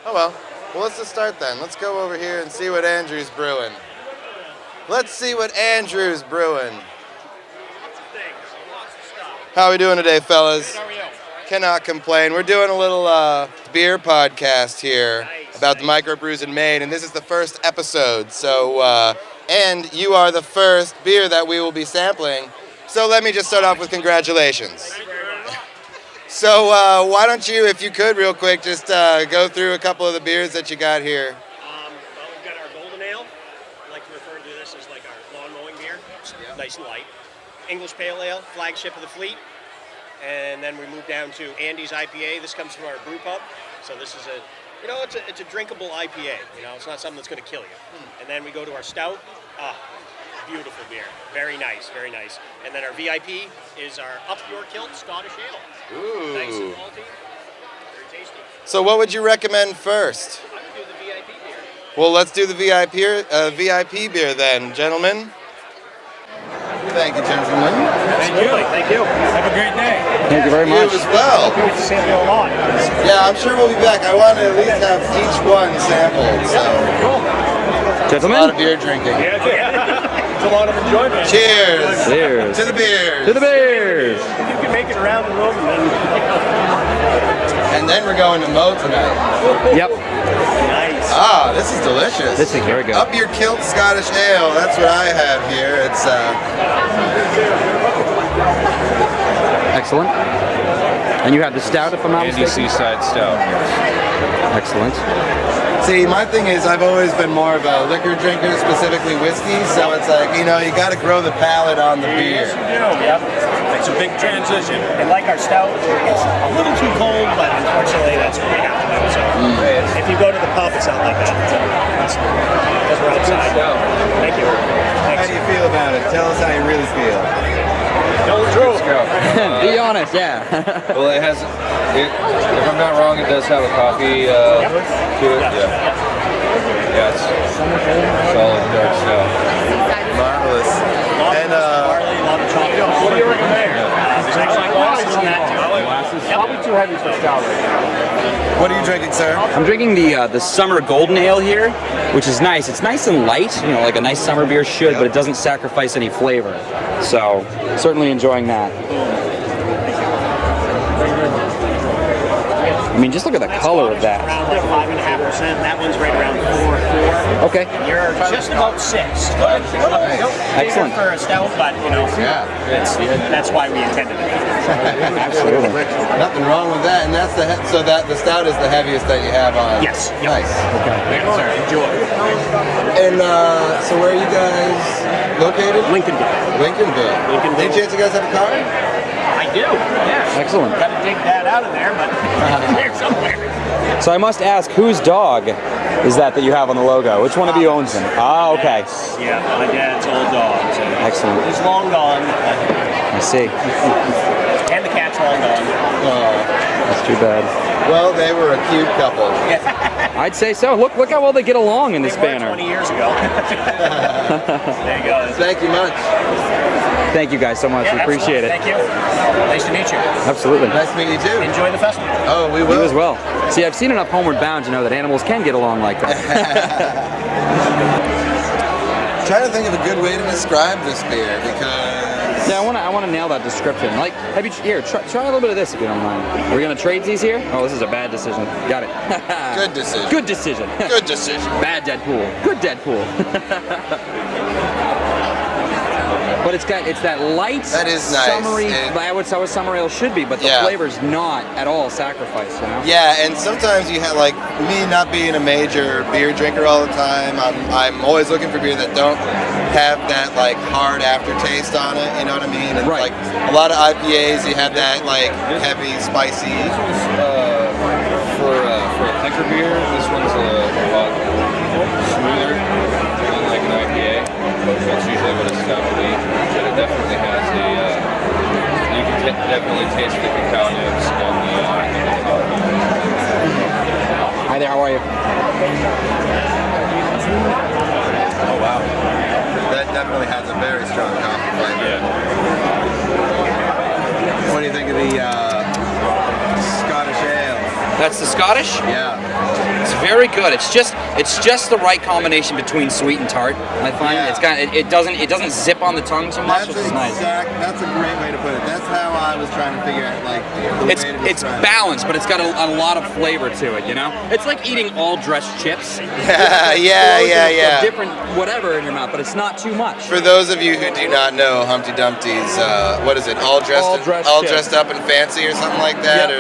Oh well. Well, let's just start then. Let's go over here and see what Andrew's brewing. Let's see what Andrew's brewing. How are we doing today, fellas? Good, how are you? Cannot complain. We're doing a little beer podcast here about the microbrews in Maine, and this is the first episode. So, and you are the first beer that we will be sampling. So let me just start off with congratulations. So why don't you, if you could, real quick, just go through a couple of the beers that you got here. Well, we've got our Golden Ale. I like to refer to this as like our lawn mowing beer. Nice and light. English Pale Ale, flagship of the fleet. And then we move down to Andy's IPA. This comes from our brew pub. So this is it's a drinkable IPA. It's not something that's going to kill you. And then we go to our stout. Beautiful beer. Very nice, very nice. And then our VIP is our Up Your Kilt Scottish Ale. Ooh. Nice and malty. Very tasty. So what would you recommend first? I would do the VIP beer. Well, let's do the VIP beer then, gentlemen. Thank you, gentlemen. Thank you. Have a great day. Thank you very much. You as well. Hope you get to sample a lot. Yeah, I'm sure we'll be back. I want to at least have each one sampled. So, Gentlemen. a lot of beer drinking. It's a lot of enjoyment. Cheers. Cheers. To the beers. To the beers. If you can make it around the room, And then we're going to Mo tonight. Yep. nice. Ah, this is delicious. This is very good. Up Your Kilt Scottish Ale. That's what I have here. It's Excellent. And you have the stout, if I'm not Andy mistaken. Seaside Stout. Excellent. See, my thing is I've always been more of a liquor drinker, specifically whiskey, so it's like, you got to grow the palate on the beer. Yep. It's a big transition. And like our stout, it's a little too cold, but unfortunately that's what we have to do. So if you go to the pub, it's not like that. Because we're outside. Thank you. How do you feel about it? Tell us how you really feel. Tell the truth. Be honest, yeah. Well, it has, if I'm not wrong, it does have a coffee to it. Yeah, it's solid dark stout. Marvelous. And Barley, a lot of chocolate. What do you recommend? There's actually glasses in that too. Probably too heavy for stout. what are you drinking, sir? I'm drinking the summer golden ale here, which is nice. It's nice and light, like a nice summer beer should, but it doesn't sacrifice any flavor. So, certainly enjoying that. I mean, just look at the color of that. Around like 5.5%. That one's right around 4.4. Okay. You're just about 6. Excellent. For a stout, but Yeah. that's why we intended it. Absolutely. Nothing wrong with that, and that's so that the stout is the heaviest that you have on. Yes. Yep. Nice. Yes, sir. Enjoy. And so where are you guys located? Lincolnville. Lincolnville. Any chance you guys have a car? I do. Yes. Excellent. Got to dig that out of there, but it's there somewhere. So I must ask, whose dog is that you have on the logo? Which one of you owns him? Ah, okay. Yeah, my dad's old dog. So Excellent. he's long gone, I see. and the cat's long gone. That's too bad. Well, they were a cute couple. I'd say so. Look how well they get along in this They were banner. 20 years ago. There you go. Thank you much. Thank you guys so much. Yeah, We appreciate it. Thank you. Nice to meet you. Absolutely. Nice to meet you too. Enjoy the festival. Oh, we You will. as well. See, I've seen enough Homeward Bound to know that animals can get along like that. Trying to think of a good way to describe this beer because Yeah, I want to nail that description. Like, try a little bit of this if you don't mind. Are we gonna trade these here? Oh, this is a bad decision. Got it. good decision. Good decision. Good decision. Bad Deadpool. Good Deadpool. But it's that light, That is nice. summery. That's how a summer ale should be, but the flavor's not at all sacrificed. Yeah, and sometimes you have, like, me not being a major beer drinker all the time, I'm always looking for beer that don't have that, like, hard aftertaste on it, you know what I mean? And, Right. like, a lot of IPAs, you have that, like, heavy, spicy. For a thicker beer, this one's a lot smoother than like an IPA. That's usually what a stout would be. But it definitely has you can definitely taste the cacao nibs on the top. Hi there, how are you? Oh, wow. That definitely has a very strong coffee flavor. Yeah. What do you think of the Scottish ale? That's the Scottish? Yeah. It's very good. It's just the right combination between sweet and tart. I find it doesn't zip on the tongue too much, which is nice. That's a great way to put it. That's how I was trying to figure out like the way to It's balanced, but it's got a lot of flavor to it. You know, it's like eating all dressed chips. Yeah. Different whatever in your mouth, but it's not too much. For those of you who do not know, Humpty Dumpty's, what is it? All dressed up and fancy or something like that,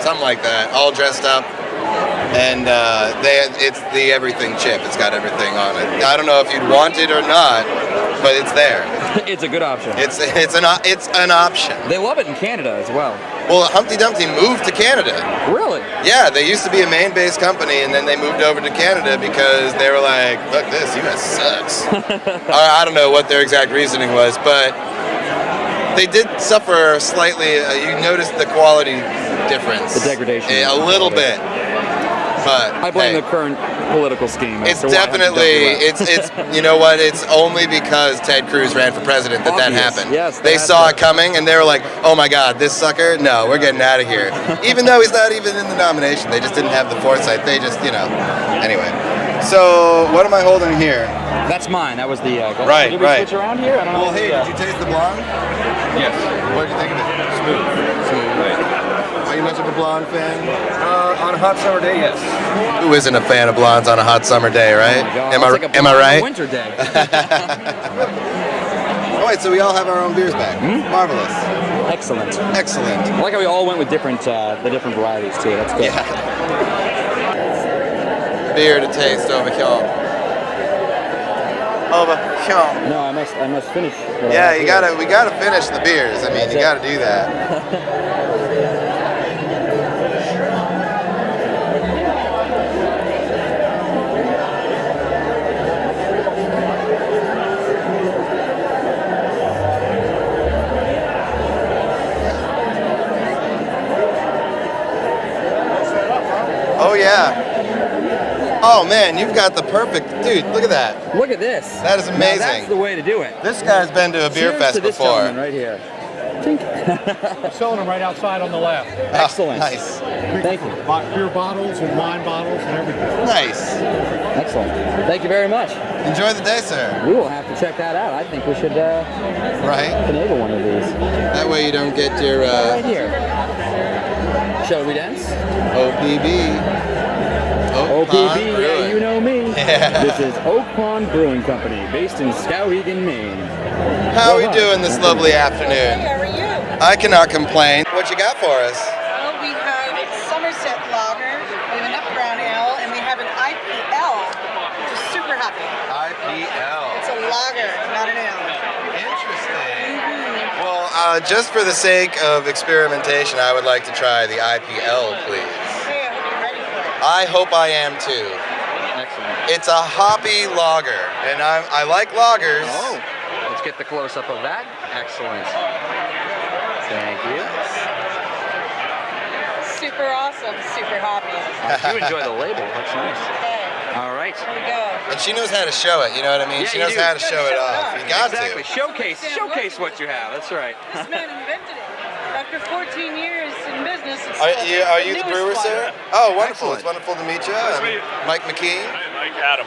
something like that. All dressed up, and it's the everything chip. It's got everything on it. I don't know if you'd want it or not, but it's there. It's a good option. It's an option. They love it in Canada as well. Well, Humpty Dumpty moved to Canada. Really? Yeah, they used to be a Maine-based company, and then they moved over to Canada because they were like, "Look, this U.S. sucks." I don't know what their exact reasoning was, but they did suffer slightly. You noticed the quality difference. The degradation. A little bit. But I blame the current political scheme. It's definitely, it's you know what, it's only because Ted Cruz ran for president that happened. Yes, they saw it coming and they were like, oh my God, this sucker, no, we're getting out of here. Even though he's not even in the nomination, they just didn't have the foresight. They just, anyway. So what am I holding here? That's mine. That was the right. Did we switch around here? I don't know. Well, hey, did you taste the blonde? Yes. What did you think of it? Smooth. Right. Are you much of a blonde fan? On a hot summer day, yes. Who isn't a fan of blondes on a hot summer day, right? Am I right? On a winter day. Oh wait, so we all have our own beers back. Marvelous. Excellent. Excellent. I like how we all went with different varieties too. That's good. Yeah. Beer to taste over here. Over here. No, I must finish. Yeah, we gotta finish the beers. I mean, you gotta do that. Oh yeah. Oh man, you've got the perfect dude. Look at that. Look at this. That is amazing. Now that's the way to do it. This guy's been to a beer Cheers fest to this before. gentleman right here. I'm selling them right outside on the left. Excellent. Nice. Thank you. Beer bottles and wine bottles and everything. Nice. Excellent. Thank you very much. Enjoy the day, sir. We will have to check that out. I think we should Right. finagle one of these. That way you don't get your Right here. Shall we dance? OPB. OPB, yeah, you know me. Yeah. This is Oak Pond Brewing Company, based in Skowhegan, Maine. How are we Well, doing this lovely afternoon? How are you? I cannot complain. What you got for us? Well, we have Somerset Lager, we have an Up Brown Ale, and we have an IPL, which is super happy. IPL. It's a lager, not an ale. Interesting. Well, just for the sake of experimentation, I would like to try the IPL, please. Hey, I hope you're ready for it. I hope I am too. Excellent. It's a hoppy lager, and I like lagers. Oh, let's get the close-up of that. Excellent. Thank you. Super awesome, super happy. You enjoy the label. That's nice. Okay, All right. here we go. And she knows how to show it, you know what I mean? Yeah, she you knows do. how to show it off. You got Exactly. to. Showcase what you have. That's right. This man invented it. After 14 years in business, it's Are still you the newest brewer, one. sir? Oh, wonderful. Excellent. It's wonderful to meet you. I'm Mike McKee. Mike Adam.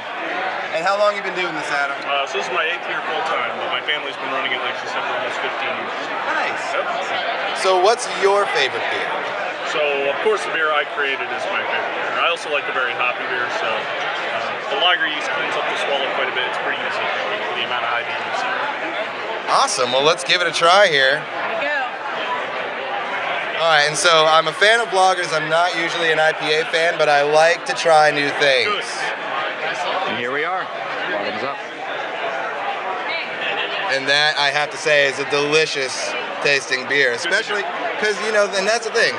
And how long you been doing this, Adam? So this is my 8th year full time, but my family's been running it, like she said, for almost 15 years. Nice. Yep. So what's your favorite beer? So of course the beer I created is my favorite beer. I also like the very hoppy beer, so the lager yeast cleans up the swallow quite a bit. It's pretty easy for the amount of IBU you see. Awesome. Well, let's give it a try here. Here we go. All right, and so I'm a fan of lagers. I'm not usually an IPA fan, but I like to try new things. Good. And here we are. Bottoms up. And that, I have to say, is a delicious tasting beer, especially because, and that's the thing.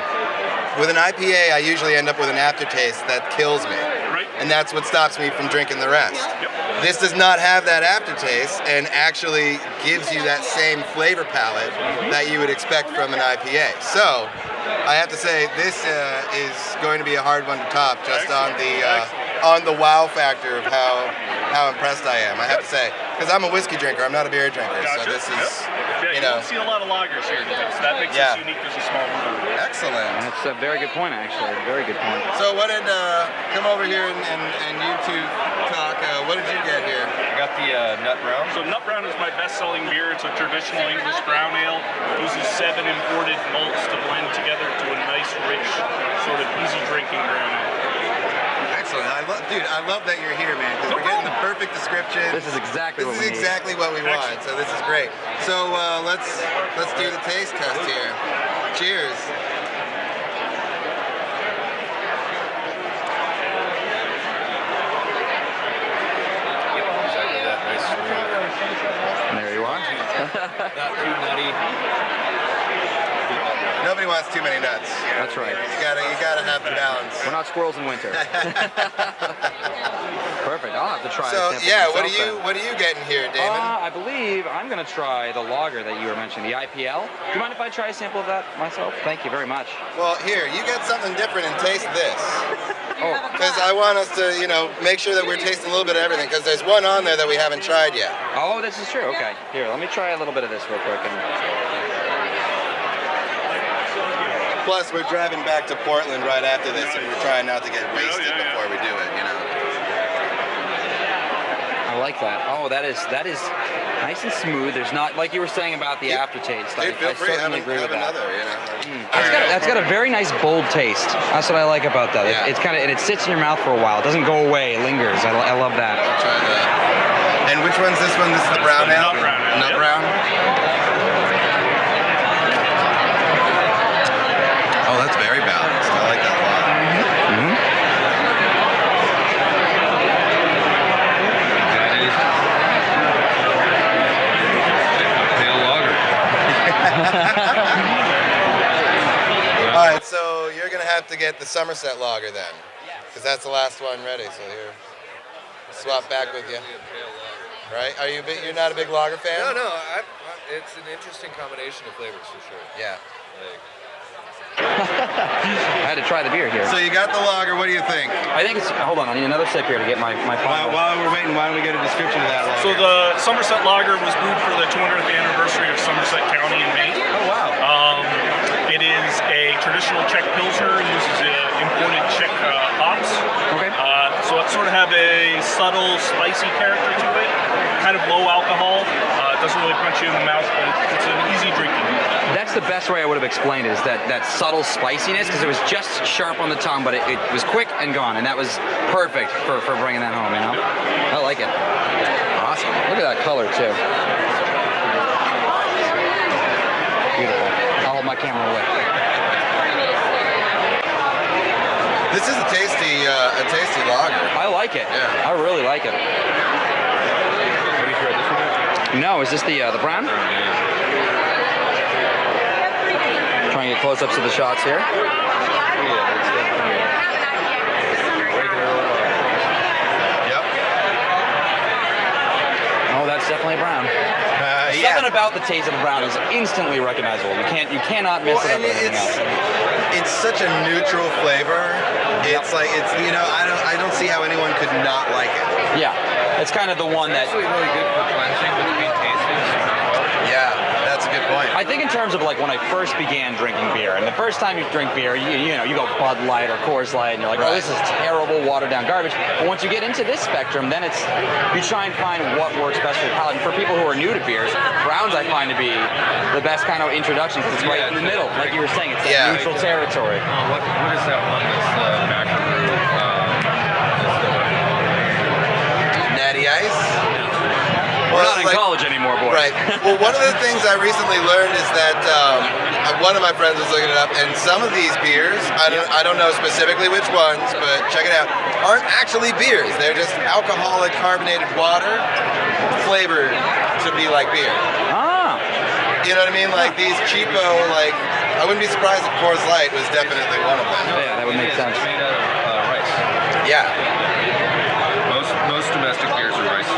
With an IPA, I usually end up with an aftertaste that kills me. Right. And that's what stops me from drinking the rest. Yep. This does not have that aftertaste and actually gives you that same flavor palette that you would expect from an IPA. So, I have to say, this is going to be a hard one to top just on the wow factor of how how impressed I am. I have to say, because I'm a whiskey drinker. I'm not a beer drinker, Gotcha. so this is, Yeah, you don't see a lot of lagers here today, so that makes us unique as a small brewery. excellent. That's a very good point, actually. Very good point. So what did, come over here and you two talk, what did you get here? I got the Nut Brown. So Nut Brown is my best-selling beer. It's a traditional English brown ale. It uses 7 imported malts to blend together to a nice, rich, sort of easy-drinking brown ale. Excellent. I love that you're here, man, because we're getting the perfect description. This is exactly what we need. exactly what we want. So this is great. So let's do the taste test here. Cheers. Exactly that. Nice, smooth. There you are. Not too nutty. Nobody wants too many nuts. That's right. You gotta have the balance. We're not squirrels in winter. Perfect. I'll have to try. So a sample yeah, myself what are you getting here, Damon? I believe I'm gonna try the lager that you were mentioning, the IPL. Do you mind if I try a sample of that myself? Thank you very much. Well, here, you get something different and taste this. Oh, Because I want us to, make sure that we're tasting a little bit of everything. Because there's one on there that we haven't tried yet. oh, this is true. Okay, here, let me try a little bit of this real quick. Plus, we're driving back to Portland right after this, and we're trying not to get wasted before we do it. I like that. Oh, that is nice and smooth. There's not, like you were saying about the aftertaste. Dude, feel I free. certainly agree Have with that. another. That's got a very nice bold taste. That's what I like about that. Yeah. It's kind of, and it sits in your mouth for a while. It doesn't go away. It lingers. I love that. Try that. And which one's this one? This is the brown ale? Nut brown ale, Nut yep. brown? Oh, that's very balanced. I like that a lot. That is pale lager. All right, so you're going to have to get the Somerset lager then. Because that's the last one ready, so here. Swap back with you. Right? You're not a big lager fan? No. It's an interesting combination of flavors for sure. Yeah. I had to try the beer here. So you got the lager. What do you think? I think it's. Hold on, I need another sip here to get my final. While we're waiting, why don't we get a description of that lager? So the Somerset Lager was brewed for the 200th anniversary of Somerset County in Maine. Oh, wow. It is a traditional Czech Pilsner, uses imported Czech hops. Okay. So it sort of have a subtle, spicy character to it, kind of low alcohol. It doesn't really punch you in the mouth, but it's an easy drinking. That's the best way I would have explained it, is that subtle spiciness, because it was just sharp on the tongue, but it was quick and gone, and that was perfect for bringing that home, I like it. Awesome. Look at that color, too. Beautiful. I'll hold my camera away. This is a tasty lager. I like it. Yeah. I really like it. Have you tried this one? No, is this the brown? Trying to get close-ups of the shots here. Yeah, it's definitely regular Yep. Oh, that's definitely brown. Something about the taste of the brown is instantly recognizable. You cannot mess it up with anything else. It's such a neutral flavor. It's like I don't see how anyone could not like it. Yeah, it's kind of the one that. actually really good for cleansing between tasting. Yeah, that's a good point. I think in terms of like when I first began drinking beer, and the first time you drink beer, you go Bud Light or Coors Light, and you're like, oh, this is terrible, watered down garbage. But once you get into this spectrum, then you try and find what works best for your palate. And for people who are new to beers, browns I find to be the best kind of introduction, because it's right in the middle, like you were saying, it's that neutral territory. What is that one that's back brew? Natty Ice? We're not in college anymore, boys. Right. Well, one of the things I recently learned is that one of my friends was looking it up, and some of these beers, I don't know specifically which ones, but check it out, aren't actually beers. They're just alcoholic carbonated water flavored to be like beer. Ah. You know what I mean? Like these cheapo, I wouldn't be surprised if Coors Light was definitely one of them. Yeah, that would make sense. It's made out of rice. Yeah. Most domestic beers are rice.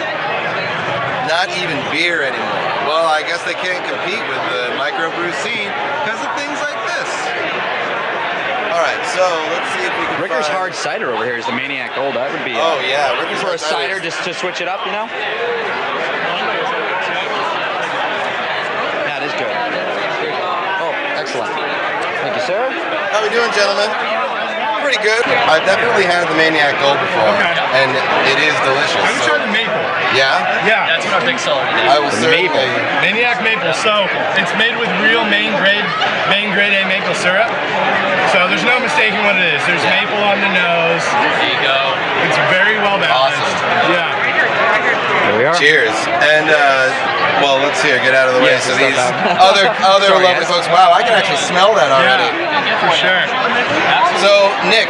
Not even beer anymore. Well, I guess they can't compete with the microbrew scene because of things like this. All right, so let's see if we can Ricker's find... Hard Cider over here is the Maniac Gold. That would be. Oh yeah, Ricker's For a Hard Cider cider, just to switch it up, you know. That is good. Oh, excellent. Thank you, sir. How we doing, gentlemen? Pretty good. I've definitely had the Maniac Gold before, and it is delicious. I would try the maple. Yeah? Yeah. That's what our big seller is. I will certainly... Maniac maple. So it's made with real Maine grade A maple syrup. So there's no mistaking what it is. There's maple on the nose. There you go. It's very well balanced. Awesome. Yeah. Here we are. Cheers. And, well, let's here, get out of the way. Yes, So step these out. other Sorry, lovely guys. folks, wow, I can actually smell that already. Yeah, for sure. So, Nick,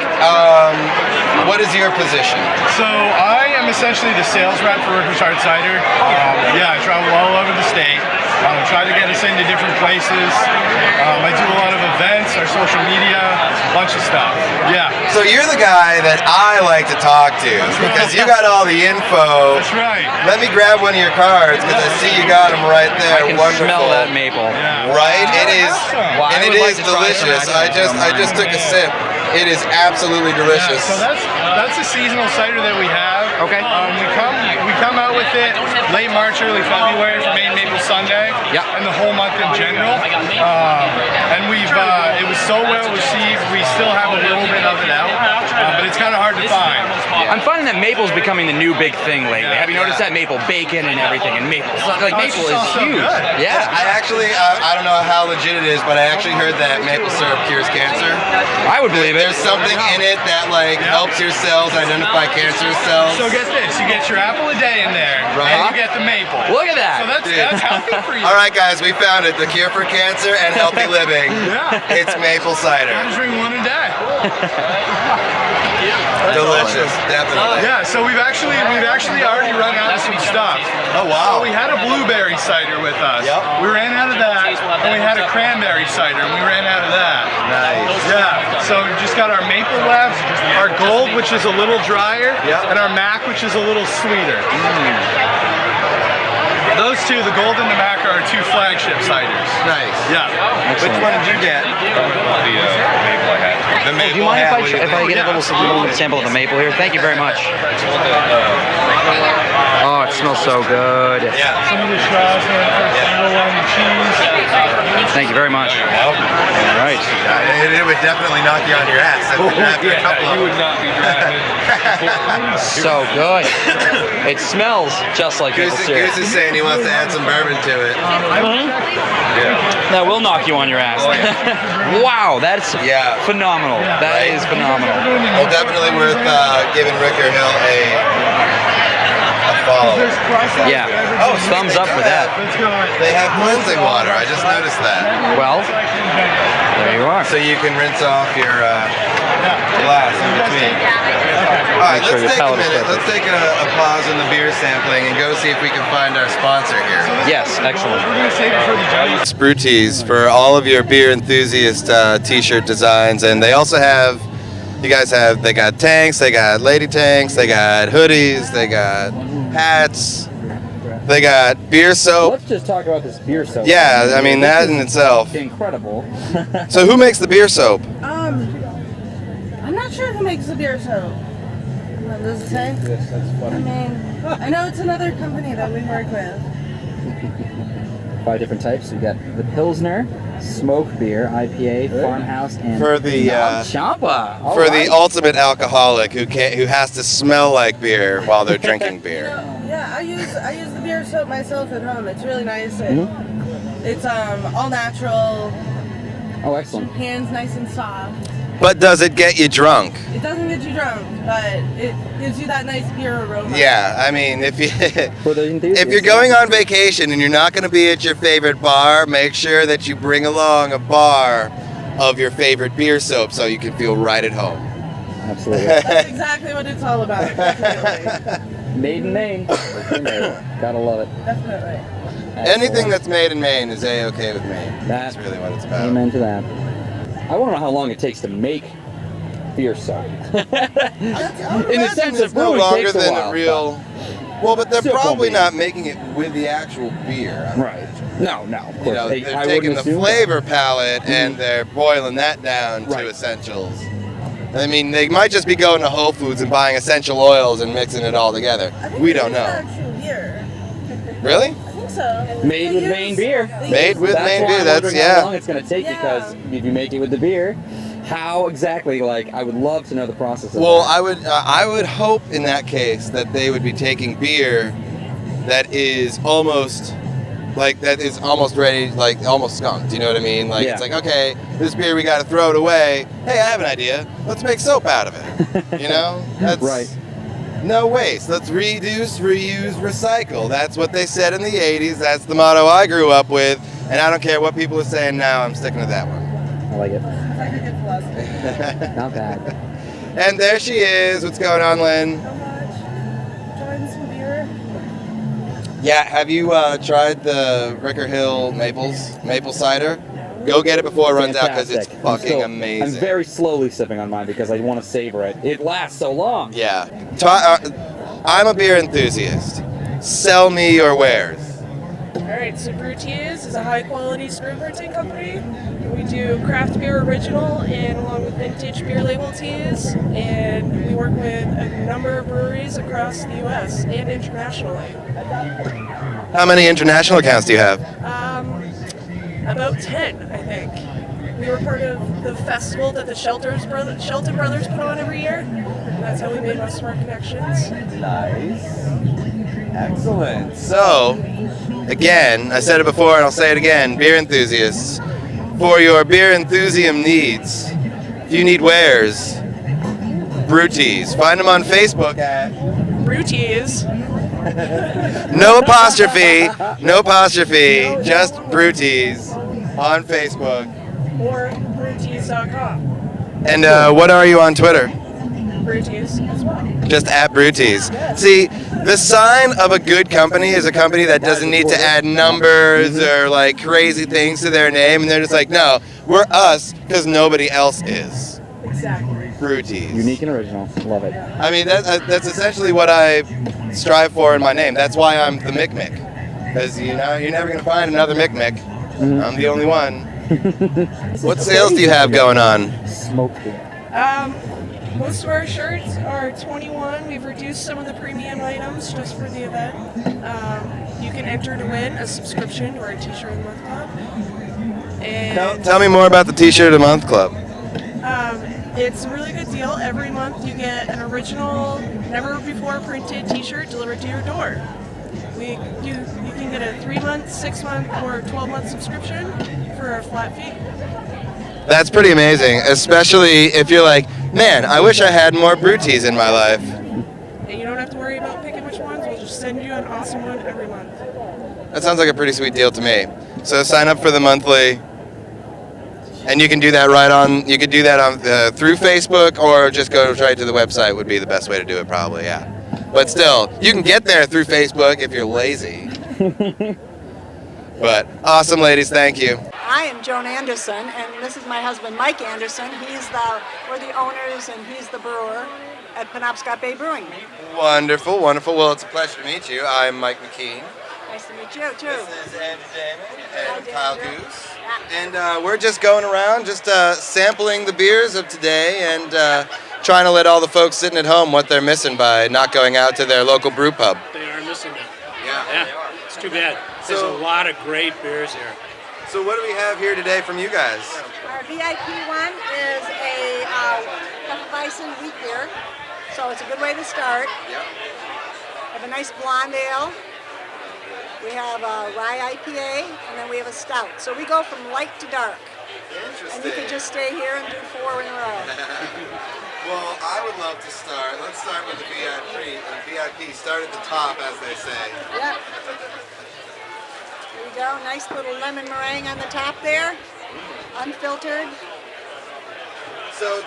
what is your position? So I am essentially the sales rep for Ricker's Hard Cider. I travel all over the state. Try to get us into different places. I do a lot of events, our social media, bunch of stuff. Yeah. So you're the guy that I like to talk to because you got all the info. That's right. Let me grab one of your cards because I see you got them right there. I can Wonderful. smell that maple. Yeah. Right? It is, Well, I and it would is like to try it delicious. next time. I just took a sip. It is absolutely delicious. So that's a seasonal cider that we have. Okay. We come out with it late March, early February for Maine Maple Sunday. Yeah. And the whole month in general. And it was so well received. We still have a little bit of it out, but it's kind of hard to find. I'm finding that maple's becoming the new big thing lately. Have you noticed that maple bacon and everything? And maple, like maple is so huge. good. Yeah. I actually, I don't know how legit it is, but I actually heard that maple syrup cures cancer. I would believe it. There's something in it that helps your cells identify cancerous cells. So get this, you get your apple a day in there, Right. and you get the maple. Look at that. So that's healthy for you. All right, guys, we found it. The cure for cancer and healthy living. Yeah. It's maple cider. Gotta drink one a day. Delicious, definitely. Yeah, so we've actually already run out of some stuff. Oh, wow. So we had a blueberry cider with us. Yep. We ran out of that, and we had a cranberry cider, and we ran out of that. Nice. Yeah, so we just got our maple left, our gold, which is a little drier, Yep. and our mac, which is a little sweeter. Those two, the gold and the mac, are our two flagship ciders. Nice. Yeah. Which one did you get? The maple I had. The maple. Do you mind hat. if I get a little sample of the maple here? Thank you very much. Oh, it smells so good. Yeah. Some of the straws here, single one, the cheese. Thank you very much. All right. It would definitely knock you on your ass. After a couple of You would not be driving. So good. It smells just like maple syrup. Goose is saying he wants to add some bourbon to it. That will knock you on your ass. Wow, that's phenomenal. That is phenomenal. Well, definitely worth giving Ricker Hill a follow. Yeah. Oh, thumbs up for that. Let's go. They have cleansing water. I just noticed that. Well, there you are. So you can rinse off your glass in between. All right, Make sure let's your take a palate is minute. perfect. Let's take a pause in the beer sampling and go see if we can find our sponsor here. Yes, excellent. We're going to save it for the judges. Brew Tees for all of your beer enthusiast t-shirt designs, and they also have, they got tanks, they got lady tanks, they got hoodies, they got hats, they got beer soap. Let's just talk about this beer soap. Yeah, I mean that in itself. Incredible. So who makes the beer soap? I'm not sure who makes the beer soap. What does it say? Yes, that's I mean, I know it's another company that we work with. 5 different types. You got the Pilsner, smoke beer, IPA, farmhouse, and For the Champa. All for right. the ultimate alcoholic who has to smell like beer while they're drinking beer. Yeah, I use the beer soap myself at home. It's really nice. It's all natural. Oh, excellent. Hands nice and soft. But does it get you drunk? It doesn't get you drunk, but it gives you that nice beer aroma. Yeah, I mean, if you For the enthusiasts. if you're going on vacation and you're not going to be at your favorite bar, make sure that you bring along a bar of your favorite beer soap so you can feel right at home. Absolutely. That's exactly what it's all about. Definitely. Made in Maine. Gotta love it. Definitely. Anything that's made in Maine is A-okay with me. That's That's really what it's about. Amen to that. I want to know how long it takes to make beer soap. In the sense it's of no brewing longer takes a than while, a real. Well, but they're Still probably won't be. not making it with the actual beer. Right. No, of course. You know, I they're wouldn't taking the assume flavor palette and they're boiling that down Right. to essentials. I mean, they might just be going to Whole Foods and buying essential oils and mixing it all together. We don't know. Actual beer. Really? I think so. Made with Maine beer. Made with That's Maine why beer. I'm That's wondering how long yeah. it's going to take Yeah. because if you make it with the beer, how exactly? Like, I would love to know the process of Well, that. I would hope in that case that they would be taking beer that is almost ready, like almost skunked. You know what I mean? Like it's like, okay, this beer we got to throw it away. Hey, I have an idea. Let's make soap out of it. You know? That's Right. No waste. Let's reduce, reuse, recycle. That's what they said in the 80s. That's the motto I grew up with. And I don't care what people are saying now. I'm sticking to that one. I like it. It's like a good philosophy. Not bad. And there she is. What's going on, Lynn? How much? Trying some beer. Yeah, have you tried the Ricker Hill maple cider? Go get it before it runs out because it's Fantastic. fucking I'm amazing. very slowly sipping on mine because I want to savor it. It lasts so long. Yeah. I'm a beer enthusiast. Sell me your wares. Alright, so Brew Teas is a high quality screw printing company. We do craft beer original and along with vintage beer label teas, and we work with a number of breweries across the US and internationally. How many international accounts do you have? About 10, I think. We were part of the festival that the Shelton Brothers put on every year. And that's how we made most of our connections. Nice. Excellent. So, again, I said it before and I'll say it again, beer enthusiasts. For your beer enthusiasm needs, if you need wares, Brew Teas. Find them on Facebook at Brew Teas. no apostrophe, just Brew Teas on Facebook. Or brewteas.com. And what are you on Twitter? Brew Teas as well. Just at Brew Teas. See, the sign of a good company is a company that doesn't need to add numbers or like crazy things to their name, and they're just like, no, we're us because nobody else is. Exactly. Brew Teas. Unique and original. Love it. I mean, that's essentially what I strive for in my name. That's why I'm the Mick Mick. Because, you know, you're never going to find another Mick Mick. I'm the only one. What sales do you have going on? Smoked beer. Most of our shirts are 21. We've reduced some of the premium items just for the event. You can enter to win a subscription or a t-shirt of the month club. And Tell me more about the T-shirt of the month club. it's a really good deal. Every month you get an original, never before printed t-shirt delivered to your door. You can get a 3-month, 6-month, or 12-month subscription for a flat fee. That's pretty amazing, especially if you're like, man, I wish I had more Brew Teas in my life. And you don't have to worry about picking which ones. We'll just send you an awesome one every month. That sounds like a pretty sweet deal to me. So sign up for the monthly, and you can do that through Facebook, or just go right to the website would be the best way to do it probably, yeah. But still, you can get there through Facebook if you're lazy. But awesome, ladies, thank you. I am Joan Anderson, and this is my husband, Mike Anderson. We're the owners, and he's the brewer at Penobscot Bay Brewing. Wonderful, wonderful. Well, it's a pleasure to meet you. I'm Mike McKean. Nice to meet you, too. This is Andy Damon and Hi, Kyle Danger. Goose. Yeah. And we're just going around, just sampling the beers of today and trying to let all the folks sitting at home what they're missing by not going out to their local brew pub. They are missing it. Yeah. It's too bad. There's So- a lot of great beers here. So what do we have here today from you guys? Our VIP one is a Hefeweizen wheat beer, so it's a good way to start. Yep. We have a nice blonde ale. We have a rye IPA, and then we have a stout. So we go from light to dark. And you can just stay here and do 4 in a row. Well, I would love to start. Let's start with the VIP. Start at the top, as they say. Yep. There we go. Nice little lemon meringue on the top there. Unfiltered. So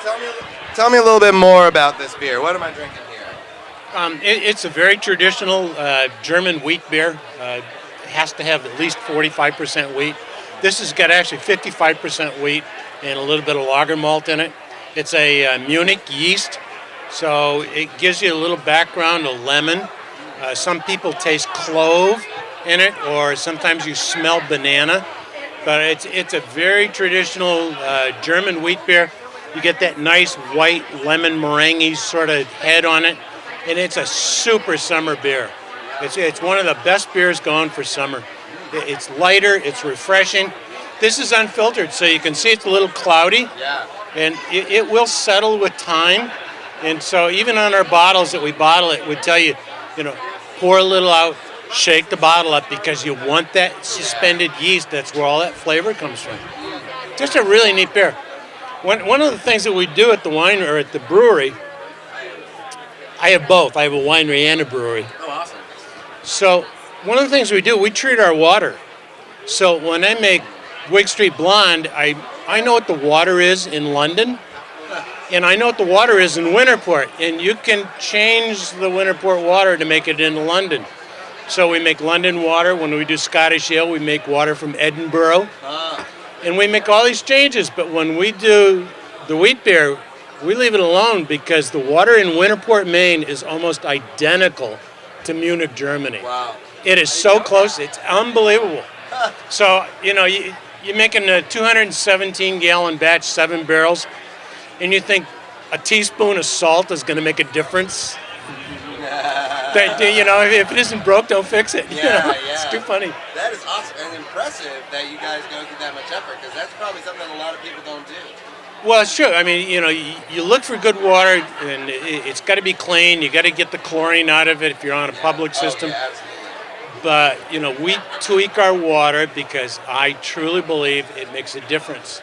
tell me a little bit more about this beer. What am I drinking here? It's a very traditional German wheat beer. It has to have at least 45% wheat. This has got actually 55% wheat and a little bit of lager malt in it. It's a Munich yeast, so it gives you a little background of lemon. Some people taste clove. in it, or sometimes you smell banana. But it's a very traditional German wheat beer. You get that nice white lemon meringue sort of head on it, and it's a super summer beer. It's one of the best beers going for summer. It's lighter, it's refreshing. This is unfiltered, so you can see it's a little cloudy, and it will settle with time. And so even on our bottles that we bottle it, we tell you, pour a little out, shake the bottle up, because you want that suspended yeast. That's where all that flavor comes from. Just a really neat beer. One of the things that we do at the wine or at the brewery, I have both. I have a winery and a brewery. Oh, awesome. So one of the things we do, we treat our water. So when I make Wig Street Blonde, I know what the water is in London, and I know what the water is in Winterport, and you can change the Winterport water to make it into London. So we make London water. When we do Scottish Ale, we make water from Edinburgh. And we make all these changes, but when we do the wheat beer, we leave it alone because the water in Winterport, Maine is almost identical to Munich, Germany. Wow. It is so close, it's unbelievable. So, you're making a 217-gallon batch, 7 barrels, and you think a teaspoon of salt is going to make a difference? If it isn't broke, don't fix it. Yeah. It's too funny. That is awesome and impressive that you guys go through that much effort, because that's probably something that a lot of people don't do. Well, it's true. I mean, you look for good water, and it's got to be clean. You got to get the chlorine out of it if you're on a public system. Yeah, absolutely. But, we tweak our water because I truly believe it makes a difference.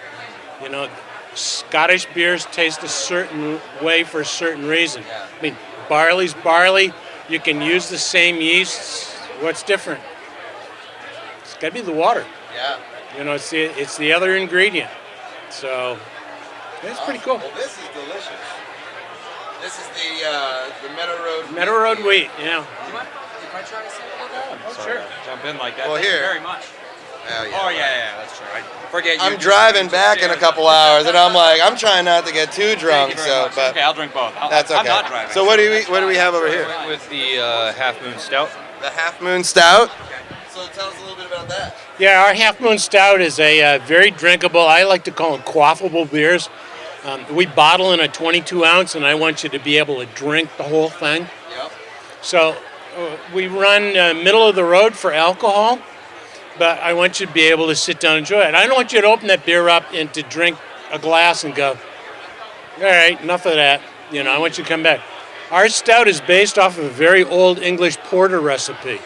Scottish beers taste a certain way for a certain reason. Yeah. I mean, barley's barley. You can use the same yeasts. What's different? It's got to be the water. Yeah. It's the other ingredient. So it's pretty cool. Well, this is delicious. This is the Meadow Road. Meadow Road wheat. Yeah. If I try to sample that? Oh, sure. Jump in like that. Well, Thank here. you very much. Oh, yeah. Oh, yeah, that's true. I forget you. I'm driving back in a couple hours, and I'm trying not to get too drunk. But okay, I'll drink both. That's okay. I'm not driving. So what do we have over here? With the Half Moon Stout. The Half Moon Stout. So tell us a little bit about that. Yeah, our Half Moon Stout is a very drinkable, I like to call them quaffable beers. We bottle in a 22 ounce, and I want you to be able to drink the whole thing. Yep. So we run middle of the road for alcohol, but I want you to be able to sit down and enjoy it. I don't want you to open that beer up and to drink a glass and go, all right, enough of that. I want you to come back. Our stout is based off of a very old English porter recipe.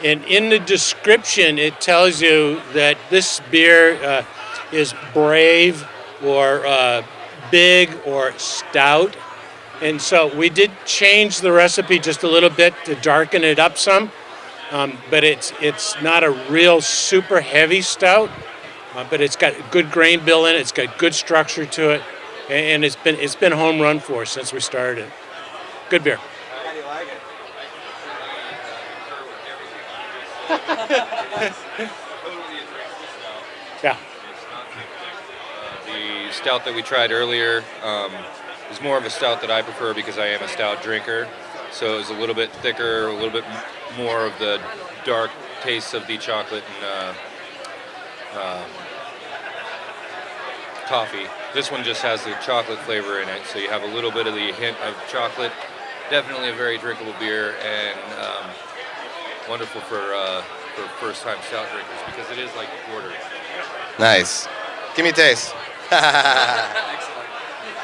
And in the description, it tells you that this beer is brave or big or stout. And so we did change the recipe just a little bit to darken it up some. But it's not a real super heavy stout, but it's got a good grain bill in it. It's got good structure to it, and it's been home run for us since we started. Good beer. How do you like it? Yeah. The stout that we tried earlier is more of a stout that I prefer because I am a stout drinker. So it was a little bit thicker, a little bit more of the dark taste of the chocolate and toffee. This one just has the chocolate flavor in it, so you have a little bit of the hint of chocolate. Definitely a very drinkable beer, and wonderful for first-time stout drinkers because it is like porter. Nice. Give me a taste. Excellent.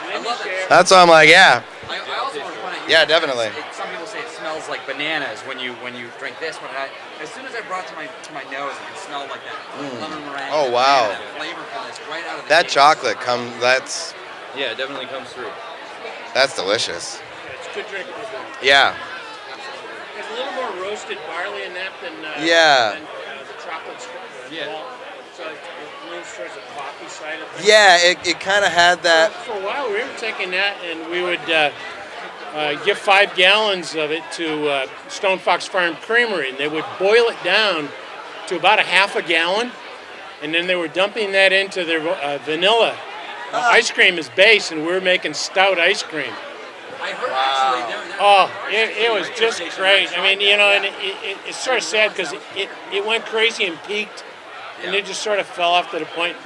I love it. That's why I'm like, yeah. I also want to point out. Yeah, definitely. Some people say it smells like bananas when you drink this, but as soon as I brought it to my nose, I can smell like that lemon meringue. Oh, wow. That flavor from this right out of the That gate. chocolate Yeah, it definitely comes through. that's delicious. It's good drinking. Yeah. There's a little more roasted barley in that than the chocolate Yeah. So it leans towards the coffee side of things. Yeah, it kind of had that. For a while, we were taking that, and we would give 5 gallons of it to Stone Fox Farm Creamery, and they would boil it down to about a half a gallon, and then they were dumping that into their vanilla ice cream as base, and we were making stout ice cream. I heard actually Oh, it was just great. I mean, and it's sort of sad because it went crazy and peaked, and it just sort of fell off to the point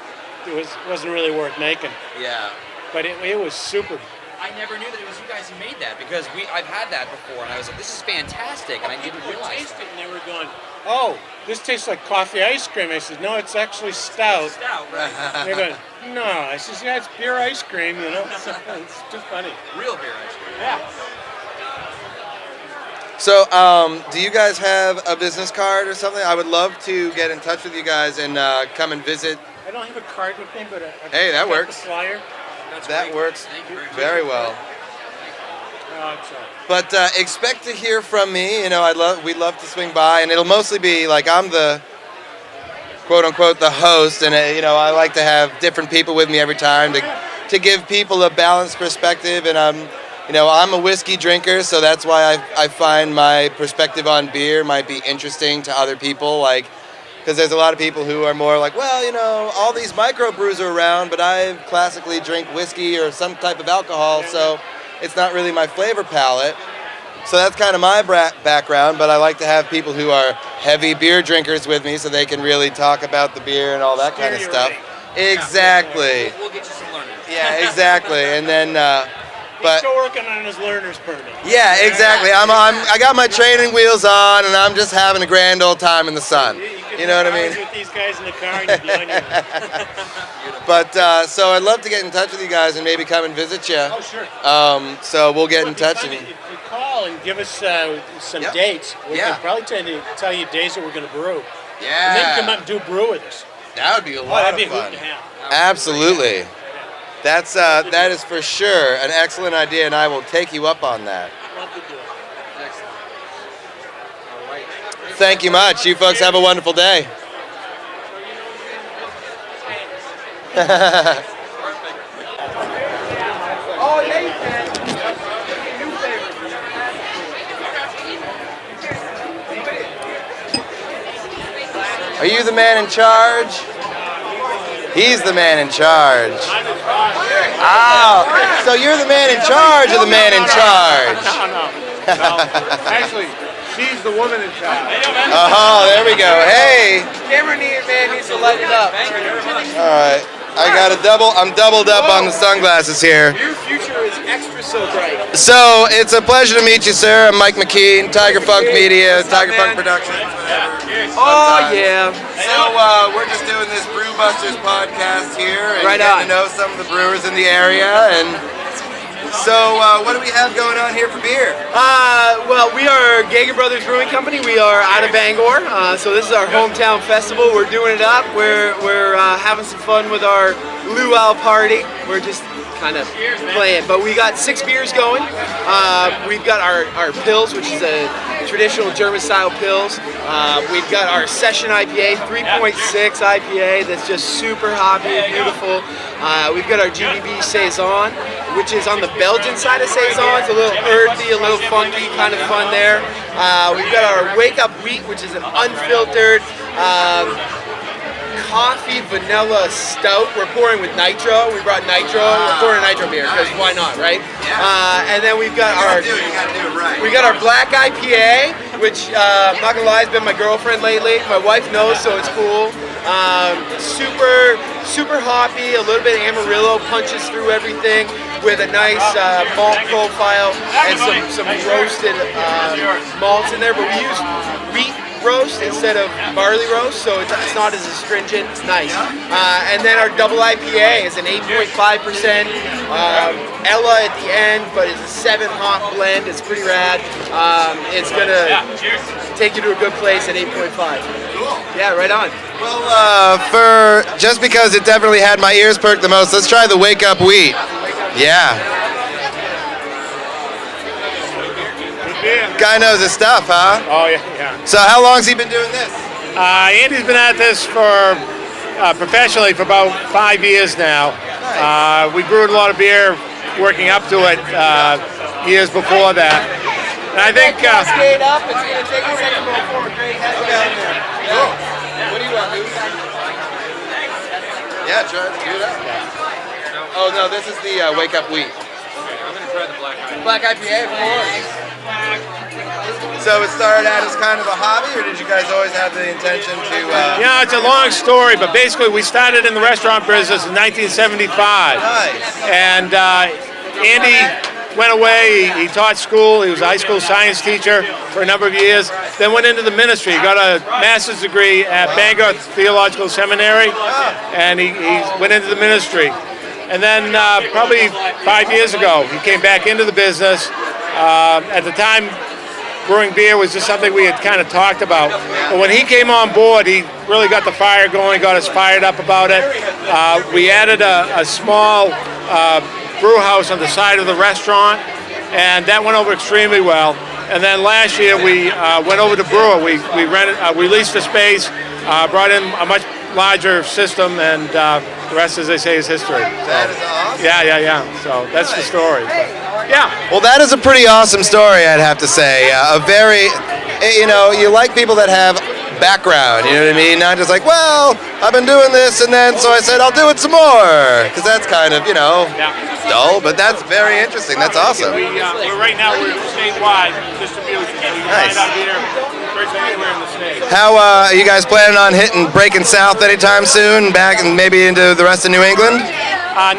it wasn't really worth making. Yeah. But it was super. I never knew that it was you guys who made that because I've had that before, and I was like, this is fantastic, and I didn't realize Taste that. it, and they were going, "Oh, this tastes like coffee ice cream." I said, "No, it's actually stout." Stout, right? And they're going, "No." I said, "Yeah, it's beer ice cream, It's too funny." Real beer ice cream. Yeah. So, do you guys have a business card or something? I would love to get in touch with you guys and come and visit. I don't have a card with me, but Hey, that I've got works. the flyer. That works Thank you very well. Oh, it's But expect to hear from me. We'd love to swing by, and it'll mostly be like I'm the quote unquote the host, and I like to have different people with me every time to give people a balanced perspective. And I'm a whiskey drinker, so that's why I find my perspective on beer might be interesting to other people, because there's a lot of people who are more like, well, all these microbrews are around, but I classically drink whiskey or some type of alcohol, so it's not really my flavor palette. So that's kind of my background, but I like to have people who are heavy beer drinkers with me so they can really talk about the beer and all that kind of stuff. Exactly. We'll get you some learning. Yeah, exactly. And then, He's still working on his learner's permit. yeah, exactly. I got my training wheels on, and I'm just having a grand old time in the sun. You know what I mean? With these guys in the car and you'd be on your... But so I'd love to get in touch with you guys and maybe come and visit you. Oh, sure. So we'll get in touch. If you call and give us some Yep. dates, we Yeah. can probably tell you days that we're going to brew. And then Yeah, come up and do brew with us. that would be a Oh, lot that'd be of a hoot fun. and a half. Absolutely. That is for sure an excellent idea, and I will take you up on that. Love to do it. Excellent. All right. Thank you much. You folks have a wonderful day. Are you the man in charge? He's the man in charge. Oh, so you're the man in charge of the man in charge. No. Actually, she's the woman in charge. Oh, there we go. Hey. Camera man needs to light it up. All right. I'm doubled up on the sunglasses here. Your future is extra so bright. So it's a pleasure to meet you, sir. I'm Mike McKean, Tiger Funk Media, Tiger Funk Productions. Oh yeah. So we're just doing this Brew Busters podcast here and Right getting on. to know some of the brewers in the area. And so what do we have going on here for beer? Well, we are Gager Brothers Brewing Company. We are out of Bangor, so this is our hometown festival. We're doing it up. We're having some fun with our luau party. We're just kind of playing, but we got 6 beers going. We've got our Pils, which is a traditional German-style Pils. We've got our Session IPA, 3.6 IPA, that's just super hoppy and beautiful. We've got our GBB Saison, which is on the Belgian side of Saison. It's a little earthy, a little funky, kind of fun there. We've got our Wake Up Wheat, which is an unfiltered coffee vanilla stout. We're pouring with nitro. We brought nitro. We're pouring a nitro beer because why not, right? And then we've got our black IPA, which I'm not gonna lie, has been my girlfriend lately. My wife knows, so it's cool. Super hoppy. A little bit of Amarillo punches through everything with a nice malt profile and some roasted malts in there. But we use wheat roast instead of barley roast, so it's not as astringent. It's nice. And then our double IPA is an 8.5%. Ella at the end, but it's a 7 hop blend. It's pretty rad. It's gonna take you to a good place at 8.5. Cool. Yeah, right on. Well, just because it definitely had my ears perked the most, let's try the Wake Up Wheat. Yeah. Guy knows his stuff, huh? Oh, yeah. So how long's he been doing this? Andy's been at this for professionally for about 5 years now. We brewed a lot of beer working up to it years before that. And I think... Cascade up. It's going to take a second before a great head down there. Cool. What do you want, dude? Yeah, try to do that. Oh, no, this is the Wake Up Wheat. I'm gonna try the black eye. Black IPA, of course. So it started out as kind of a hobby, or did you guys always have the intention to? Yeah, it's a long story, but basically we started in the restaurant business in 1975. Nice. And Andy went away. He taught school. He was a high school science teacher for a number of years. Then went into the ministry. He got a master's degree at Bangor Theological Seminary, and he went into the ministry. And then probably 5 years ago, he came back into the business. At the time, brewing beer was just something we had kind of talked about. But when he came on board, he really got the fire going, got us fired up about it. We added a small brew house on the side of the restaurant, and that went over extremely well. And then last year we went over to brewer. We leased the space, brought in a much larger system, and the rest, as they say, is history. That is awesome. Yeah. So that's the story. But, yeah. Well, that is a pretty awesome story, I'd have to say. A very, you like people that have background, you know what I mean? Not just like, well, I've been doing this, and then so I said I'll do it some more, because that's kind of, dull. But that's very interesting. That's awesome. Right now we're statewide distribution. So you can Nice. find out here virtually anywhere in the state. How are you guys planning on breaking south anytime soon? Back and maybe into the rest of New England?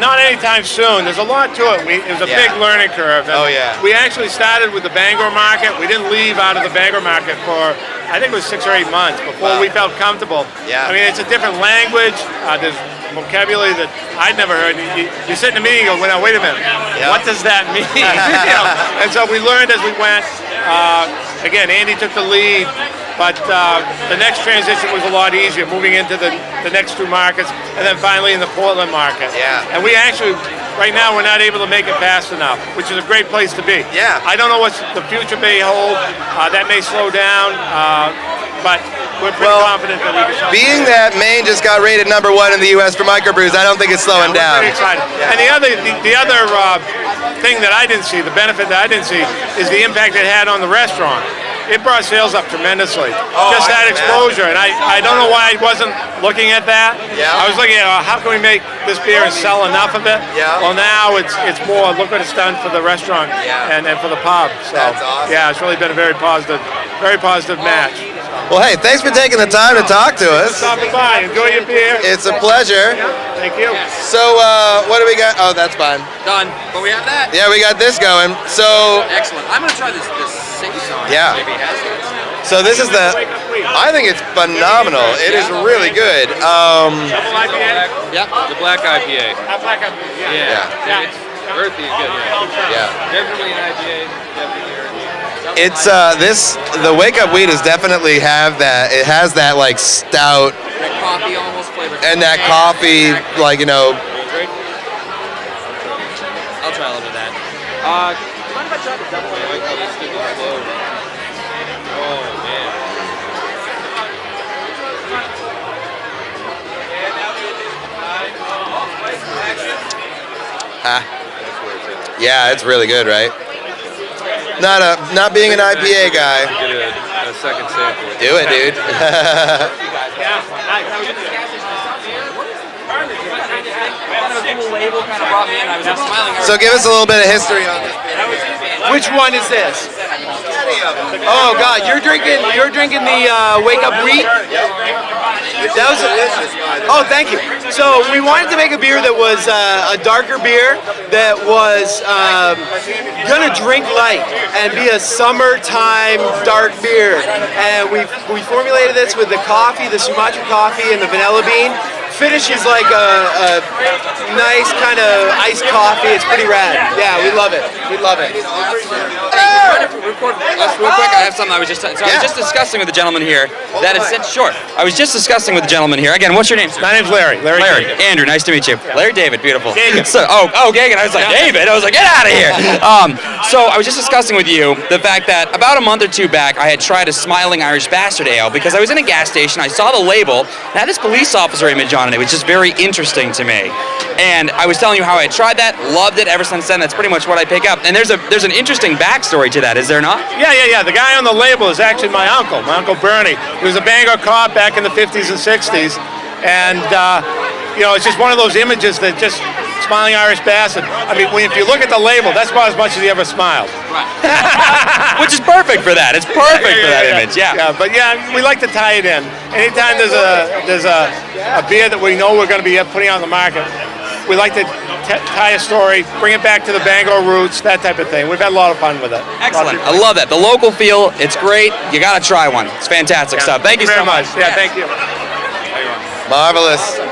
Not anytime soon. There's a lot to it. It was a big learning curve. And Oh, yeah. We actually started with the Bangor market. We didn't leave out of the Bangor market for, I think it was 6 or 8 months before we felt comfortable. Yeah. I mean, it's a different language. There's vocabulary that I'd never heard. You sit in a meeting and go, well, wait a minute. Yeah. What does that mean? And so we learned as we went. Again, Andy took the lead. But the next transition was a lot easier, moving into the next 2 markets, and then finally in the Portland market. Yeah. And we actually, right now, we're not able to make it fast enough, which is a great place to be. Yeah. I don't know what the future may hold. That may slow down, but we're pretty confident that we can. Being that Maine just got rated #1 in the U.S. for microbrews, I don't think it's slowing We're down. pretty excited. And the other thing that I didn't see, the benefit that I didn't see, is the impact it had on the restaurant. It brought sales up tremendously. Just that exposure, and I don't know why I wasn't looking at that. Yeah. I was looking at how can we make this beer and sell enough of it. Yeah. Well, now it's more look what it's done for the restaurant and for the pub. So That's awesome. yeah, it's really been a very positive match. Well, hey, thanks for taking the time to talk to us. Stopping by, enjoy your beer. It's a pleasure. Thank you. So, what do we got? Oh, that's fine. Done. But we have that. Yeah, we got this going. So, Excellent. I'm gonna try this sing-song. Yeah. Maybe it has that. so this is I think it's phenomenal. It is really good. Yep. The black IPA. Black IPA. Yeah. It's earthy, good. Yeah. Definitely an IPA. Definitely earthy. It's the Wake Up Wheat is definitely have that. It has that like stout That coffee almost flavor. and that coffee, like I'll try a little bit of that. Do you mind if I try the double? I like how this thing is slow. Oh, man. Yeah, it's really good, right? Not being an IPA guy. Get a second sample. Do it, dude. So give us a little bit of history on this. Which one is this? Oh God, you're drinking the Wake Up Wheat. That was oh, thank you. So we wanted to make a beer that was a darker beer that was gonna drink light and be a summertime dark beer. And we formulated this with the coffee, the Sumatra coffee, and the vanilla bean. Finishes like a nice kind of iced coffee. It's pretty rad. Yeah, we love it. We love it. Record us real quick. I have something I was just I was just discussing with the gentleman here. That is sure. I was just discussing with the gentleman here. Again, what's your name, sir? My name's Larry. Larry. Andrew, nice to meet you. Larry David, beautiful. Gagan. So, Gagan. I was like, David. I was like, get out of here. So I was just discussing with you the fact that about a month or 2 back, I had tried a Smiling Irish Bastard Ale because I was in a gas station. I saw the label. It had this police officer image on it, which is very interesting to me. And I was telling you how I tried that, loved it. Ever since then, that's pretty much what I pick up. And there's an interesting backstory to that, is there not? Yeah. The guy on the label is actually my uncle Bernie. He was a Bangor cop back in the 50s and 60s. And, it's just one of those images that just Smiling Irish Bass. And, I mean, if you look at the label, that's about as much as he ever smiled. Which is perfect for that. It's perfect for that image. Yeah. Yeah, but yeah, we like to tie it in. Anytime there's a beer that we know we're going to be putting on the market, we like to tie a story, bring it back to the Bangor roots, that type of thing. We've had a lot of fun with it. Excellent. I love that. The local feel, it's great. You got to try one. It's fantastic stuff. Thank you so very much. Yeah, thank you. Marvelous.